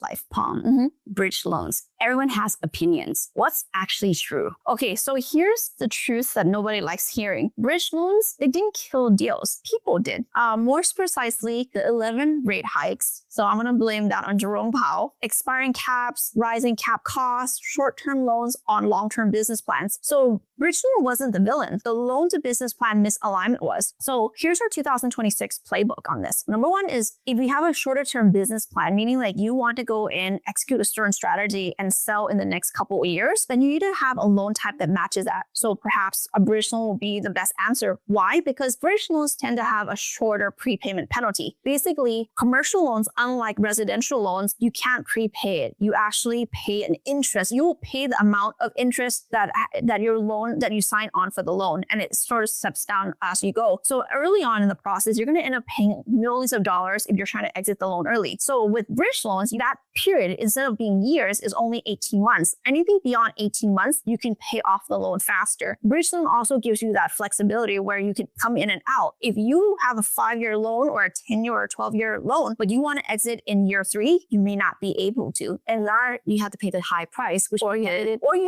life, bridge loans. Everyone has opinions. What's actually true? Okay, so here's the truth that nobody likes hearing. Bridge loans, they didn't kill deals. People did. More precisely, the 11 rate hikes. So I'm going to blame that on Jerome Powell. Expiring caps, rising cap costs, short-term loans on long-term business plans. So bridge loan wasn't the villain. The loan-to-business plan misalignment was. So here's our 2026 playbook on this. Number one is if you have a shorter-term business plan, meaning like you want to go in, execute a certain strategy and sell in the next couple of years, then you need to have a loan type that matches that. So perhaps a bridge loan will be the best answer. Why? Because bridge loans tend to have a shorter prepayment penalty. Basically, commercial loans, unlike residential loans, you can't prepay it. You actually pay an interest. You will pay the amount of interest that your loan that you sign on for the loan, and it sort of steps down as you go. So early on in the process, you're going to end up paying millions of dollars if you're trying to exit the loan early. So with bridge loans, that period, instead of being years, is only 18 months. Anything beyond 18 months, you can pay off the loan faster. Bridge loan also gives you that flexibility where you can come in and out. If you have a 5-year loan or a 10-year or 12-year loan, but you want to exit in year 3, you may not be able to. And that you have to pay the high price, or you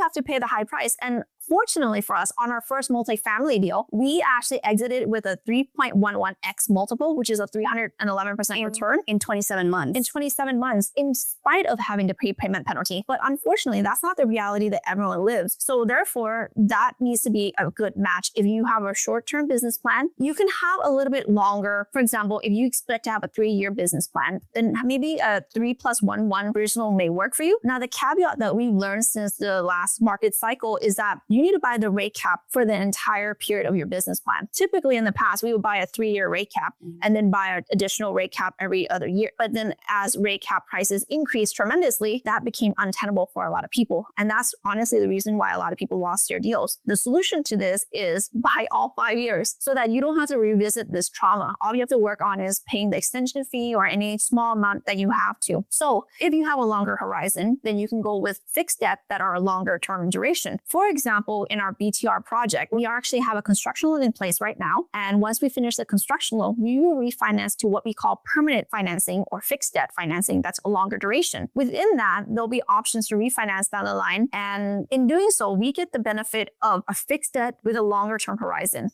have to pay the high price. And fortunately for us, on our first multifamily deal, we actually exited with a 3.11x multiple, which is a 311% return in 27 months. In 27 months, in spite of having the prepayment penalty. But unfortunately, that's not the reality that everyone lives. So therefore, that needs to be a good match. If you have a short-term business plan, you can have a little bit longer. For example, if you expect to have a 3-year business plan, then maybe a 3+1 bridge loan may work for you. Now, the caveat that we've learned since the last market cycle is that you need to buy the rate cap for the entire period of your business plan. Typically in the past, we would buy a 3-year rate cap and then buy an additional rate cap every other year. But then as rate cap prices increased tremendously, that became untenable for a lot of people. And that's honestly the reason why a lot of people lost their deals. The solution to this is buy all 5 years so that you don't have to revisit this trauma. All you have to work on is paying the extension fee or any small amount that you have to. So if you have a longer horizon, then you can go with fixed debt that are a longer term duration. For example, in our BTR project, we actually have a construction loan in place right now. And once we finish the construction loan, we will refinance to what we call permanent financing or fixed debt financing. That's a longer duration. Within that, there'll be options to refinance down the line. And in doing so, we get the benefit of a fixed debt with a longer term horizon.